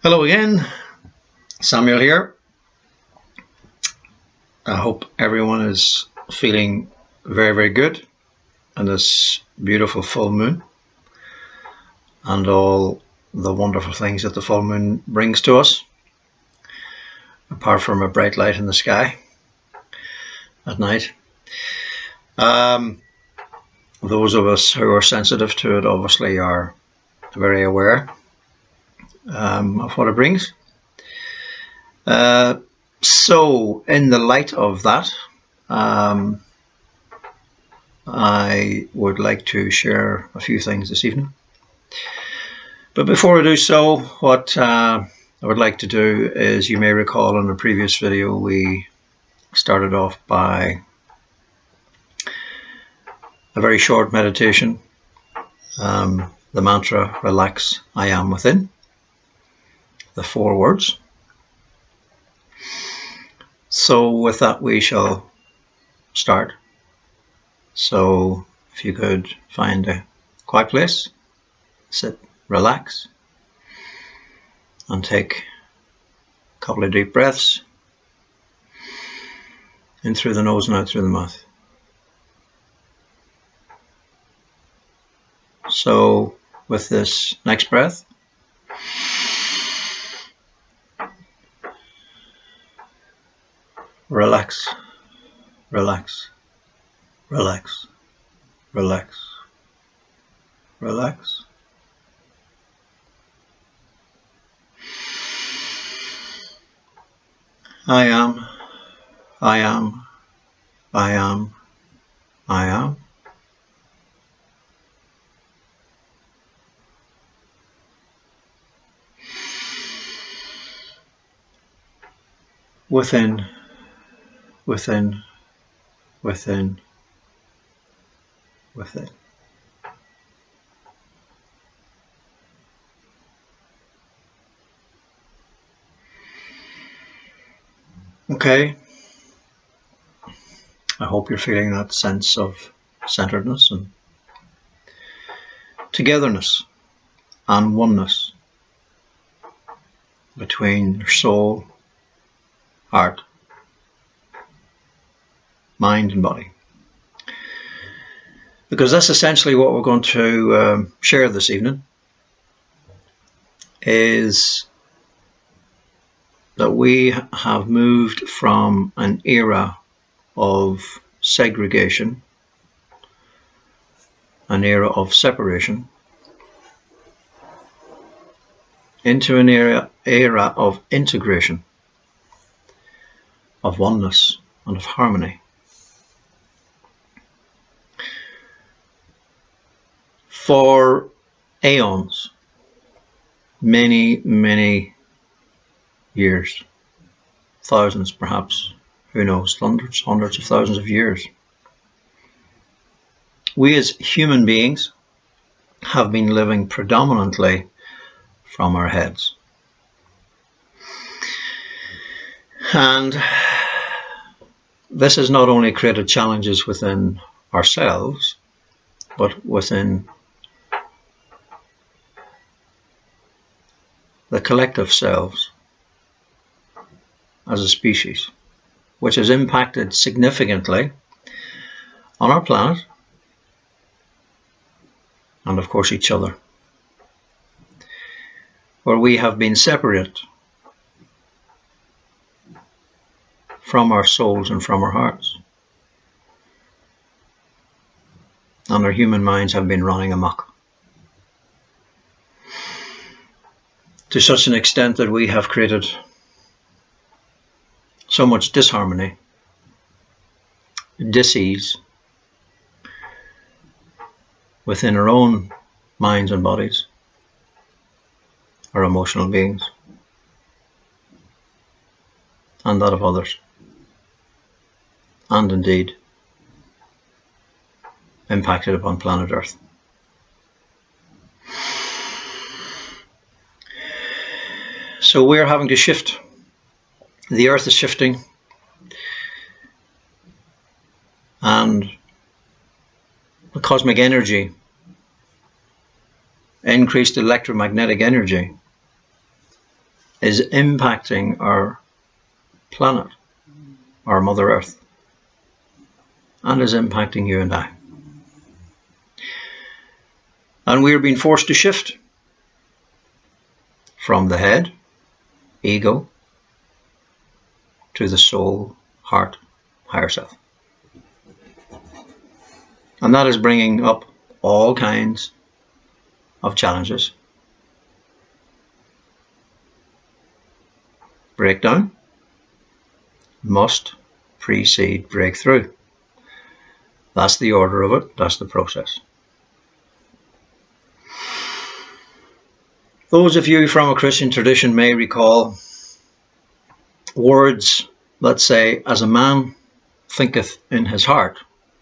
Hello again, Samuel here. I hope everyone is feeling very, very good on this beautiful full moon and all the wonderful things that the full moon brings to us, apart from a bright light in the sky at night. Those of us who are sensitive to it obviously are very aware of what it brings. So in the light of that, I would like to share a few things this evening. But before I do so, what I would like to do is, you may recall in a previous video, we started off by a very short meditation, the mantra, relax, I am within, the 4 words. So with that we shall start. So if you could find a quiet place, sit, relax, and take a couple of deep breaths in through the nose and out through the mouth. So with this next breath, relax, relax, relax, relax, relax. I am, I am, I am, I am. Within, within, within, within. Okay, I hope you're feeling that sense of centeredness and togetherness and oneness between your soul, heart, mind and body. Because that's essentially what we're going to share this evening, is that we have moved from an era of segregation, an era of separation, into an era of integration, of oneness and of harmony. For aeons, many, many years, thousands perhaps, who knows, hundreds of thousands of years, we as human beings have been living predominantly from our heads. And this has not only created challenges within ourselves, but within the collective selves as a species, which has impacted significantly on our planet and of course each other, where we have been separate from our souls and from our hearts, and our human minds have been running amok to such an extent that we have created so much disharmony, dis-ease within our own minds and bodies, our emotional beings, and that of others, and indeed impacted upon planet Earth. So we're having to shift. The Earth is shifting, and the cosmic energy, increased electromagnetic energy, is impacting our planet, our Mother Earth, and is impacting you and I. And we are being forced to shift from the head, ego, to the soul, heart, higher self. And that is bringing up all kinds of challenges. Breakdown must precede breakthrough. That's the order of it. That's the process. Those of you from a Christian tradition may recall words that say, as a man thinketh in his heart,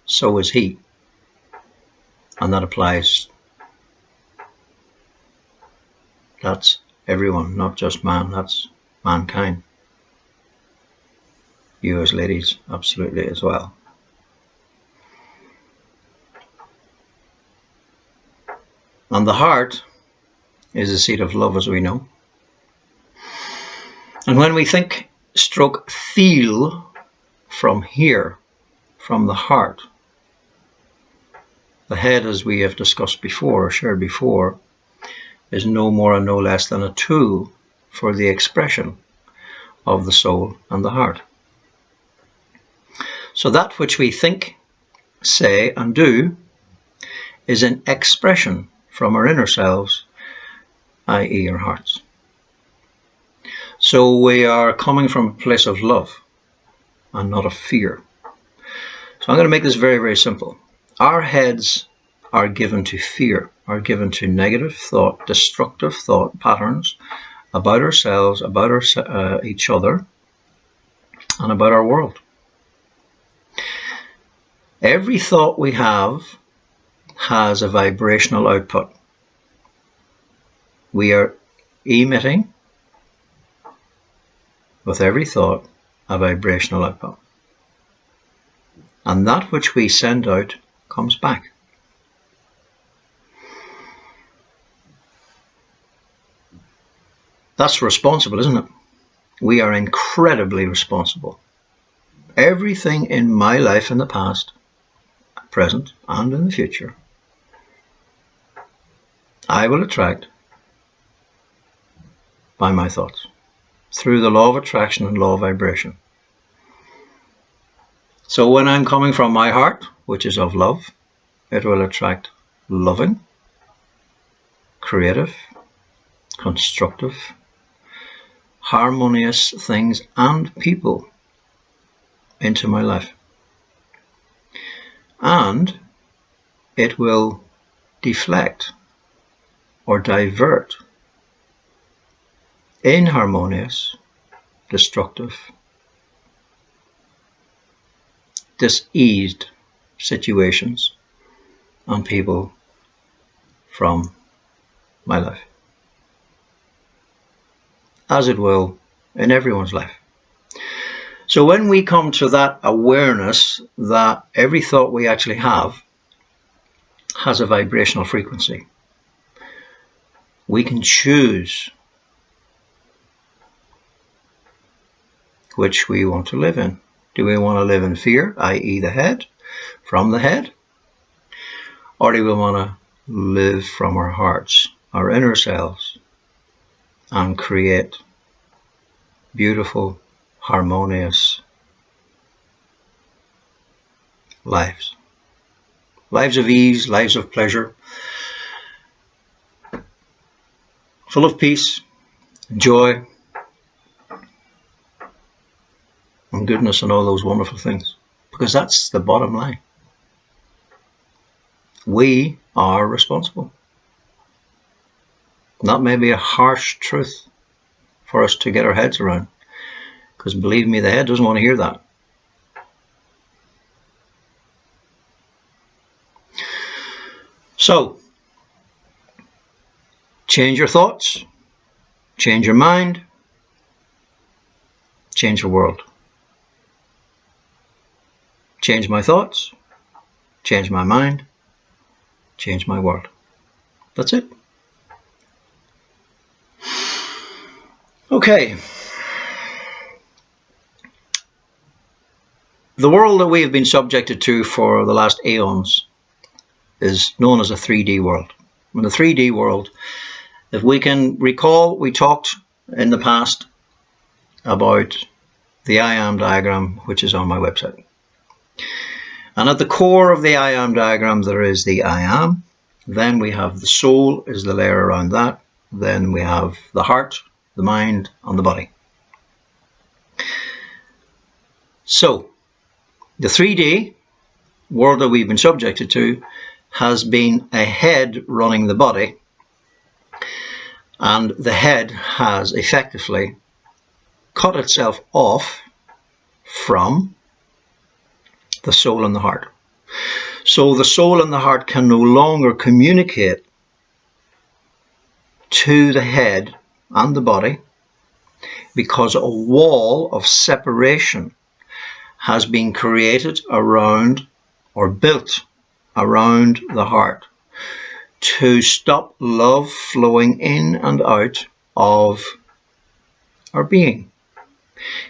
so is he. And that applies. That's everyone, not just man. That's mankind. You as ladies, absolutely as well. And the heart is the seat of love, as we know. And when we think, stroke, feel from here, from the heart, the head, as we have discussed before, or shared before, is no more and no less than a tool for the expression of the soul and the heart. So that which we think, say, and do is an expression from our inner selves, i.e. our hearts. So we are coming from a place of love and not of fear. So I'm going to make this very, very simple. Our heads are given to fear, are given to negative thought, destructive thought patterns about ourselves, about each other, and about our world. Every thought we have has a vibrational output. We are emitting, with every thought, a vibrational output. And that which we send out comes back. That's responsible, isn't it? We are incredibly responsible. Everything in my life in the past, present, and in the future, I will attract by my thoughts, through the law of attraction and law of vibration. So when I'm coming from my heart, which is of love, it will attract loving, creative, constructive, harmonious things and people into my life. And it will deflect or divert inharmonious, destructive, diseased situations and people from my life, as it will in everyone's life. So when we come to that awareness that every thought we actually have has a vibrational frequency, we can choose which we want to live in. Do we want to live in fear, i.e. the head, from the head? Or do we want to live from our hearts, our inner selves, and create beautiful, harmonious lives? Lives of ease, lives of pleasure, full of peace, joy, and goodness and all those wonderful things. Because that's the bottom line. We are responsible. That may be a harsh truth for us to get our heads around. Because believe me, the head doesn't want to hear that. So, change your thoughts, change your mind, change your world. Change my thoughts, change my mind, change my world. That's it. Okay. The world that we have been subjected to for the last aeons is known as a 3D world. In the 3D world, if we can recall, we talked in the past about the I am diagram, which is on my website. And at the core of the I am diagram, there is the I am. Then we have the soul is the layer around that. Then we have the heart, the mind, and the body. So, the 3D world that we've been subjected to has been a head running the body, and the head has effectively cut itself off from the soul and the heart. So the soul and the heart can no longer communicate to the head and the body because a wall of separation has been created around or built around the heart to stop love flowing in and out of our being.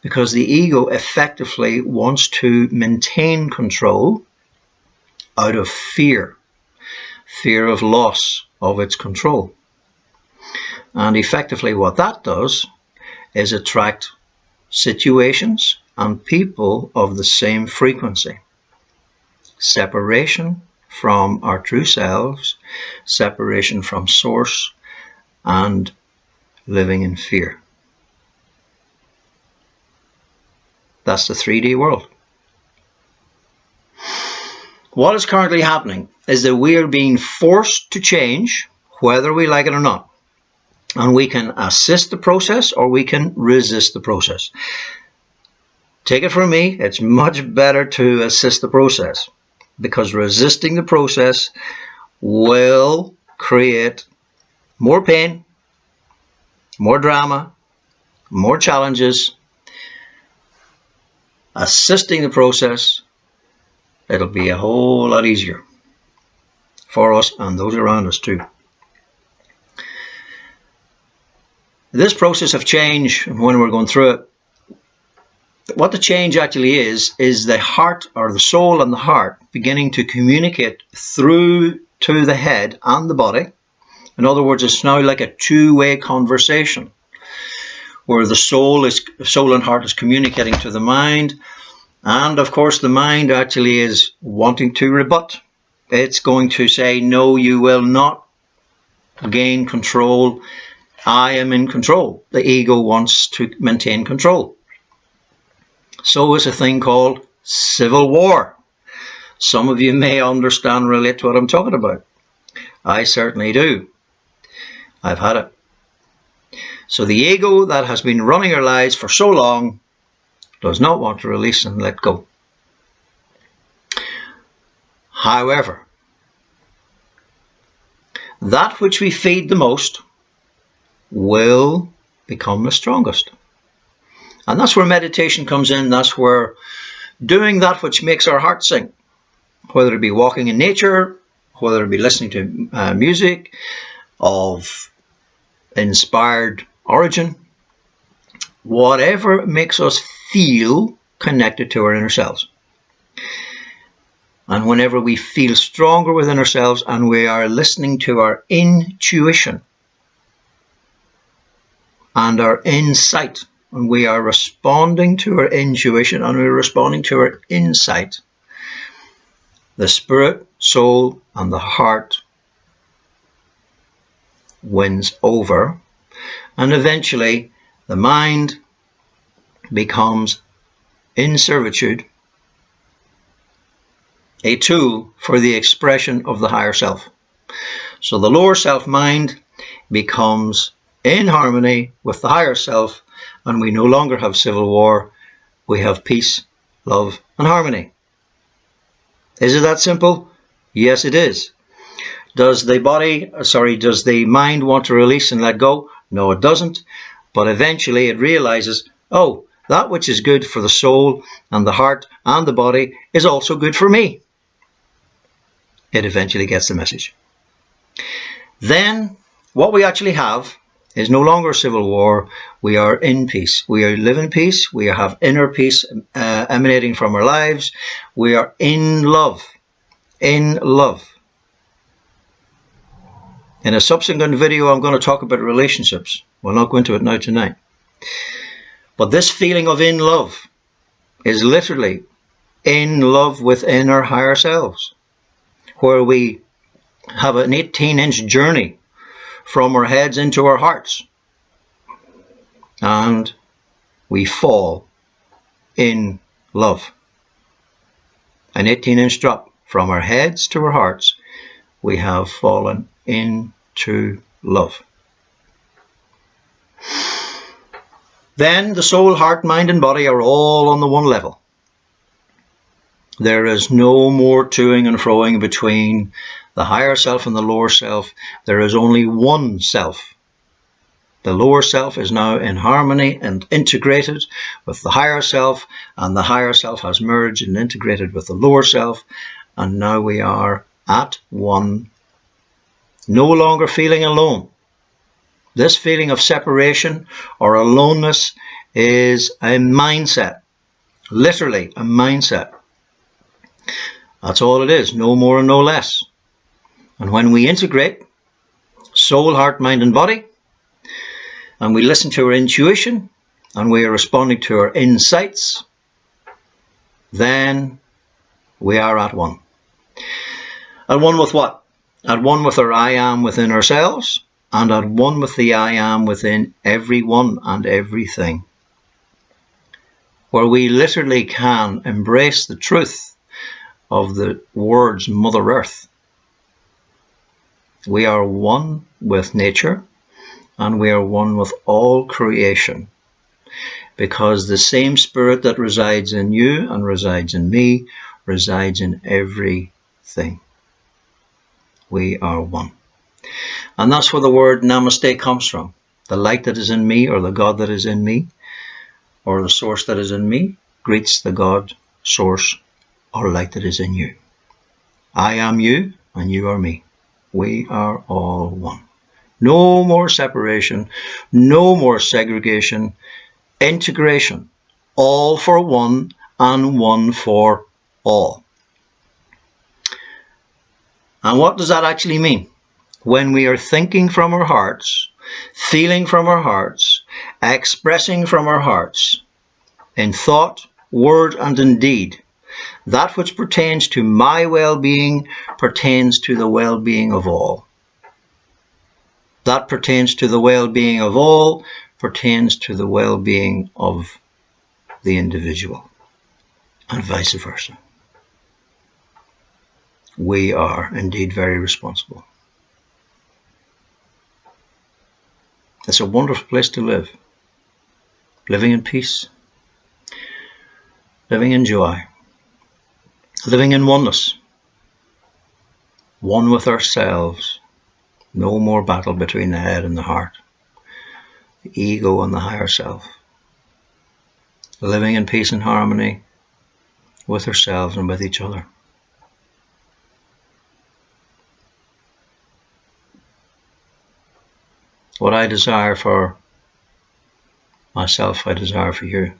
Because the ego effectively wants to maintain control out of fear of loss of its control. And effectively what that does is attract situations and people of the same frequency. Separation from our true selves, separation from source, and living in fear. That's the 3D world. What is currently happening is that we are being forced to change, whether we like it or not. And we can assist the process or we can resist the process. Take it from me, it's much better to assist the process, because resisting the process will create more pain, more drama, more challenges. Assisting the process, it'll be a whole lot easier for us and those around us too. This process of change, when we're going through it, what the change actually is the heart, or the soul and the heart, beginning to communicate through to the head and the body. In other words, it's now like a two-way conversation, where the soul and heart is communicating to the mind, and of course the mind actually is wanting to rebut. It's going to say, no, you will not gain control. I am in control. The ego wants to maintain control. So is a thing called civil war. Some of you may understand and relate to what I'm talking about. I certainly do. I've had it. So the ego that has been running our lives for so long does not want to release and let go. However, that which we feed the most will become the strongest. And that's where meditation comes in. That's where doing that which makes our heart sing, whether it be walking in nature, whether it be listening to music of inspired origin, whatever makes us feel connected to our inner selves. And whenever we feel stronger within ourselves and we are listening to our intuition and our insight, and we are responding to our intuition and we're responding to our insight, the spirit, soul, and the heart wins over, and eventually the mind becomes in servitude a tool for the expression of the higher self. So the lower self mind becomes in harmony with the higher self, and we no longer have civil war. We have peace, love, and harmony. Is it that simple? Yes, it is. Does the mind want to release and let go? No, it doesn't. But eventually it realizes, oh, that which is good for the soul and the heart and the body is also good for me. It eventually gets the message. Then what we actually have is no longer civil war. We are in peace. We live in peace. We have inner peace emanating from our lives. We are in love. In love. In a subsequent video, I'm going to talk about relationships. We'll not go into it now tonight. But this feeling of in love is literally in love within our higher selves, where we have an 18-inch journey from our heads into our hearts, and we fall in love. An 18-inch drop from our heads to our hearts. We have fallen into love. Then the soul, heart, mind and body are all on the one level. There is no more toing and froing between the higher self and the lower self. There is only one self. The lower self is now in harmony and integrated with the higher self, and the higher self has merged and integrated with the lower self, and now we are at one, no longer feeling alone. This feeling of separation or aloneness is a mindset, literally a mindset. That's all it is, no more and no less. And when we integrate soul, heart, mind and body, and we listen to our intuition, and we are responding to our insights, then we are at one. At one with what? At one with our I am within ourselves, and at one with the I am within everyone and everything. Where we literally can embrace the truth of the words Mother Earth. We are one with nature, and we are one with all creation, because the same spirit that resides in you and resides in me resides in everything. We are one. And that's where the word namaste comes from. The light that is in me, or the God that is in me, or the source that is in me, greets the God, source, or light that is in you. I am you, and you are me. We are all one. No more separation, no more segregation, integration, all for one and one for all. And what does that actually mean? When we are thinking from our hearts, feeling from our hearts, expressing from our hearts, in thought, word and in deed, that which pertains to my well-being pertains to the well-being of all. That pertains to the well-being of all, pertains to the well-being of the individual, and vice versa. We are indeed very responsible. It's a wonderful place to live. Living in peace, living in joy, living in oneness, one with ourselves. No more battle between the head and the heart, the ego and the higher self. Living in peace and harmony with ourselves and with each other. What I desire for myself, I desire for you.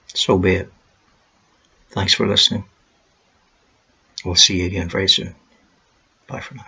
So be it. Thanks for listening. We'll see you again very soon. Bye for now.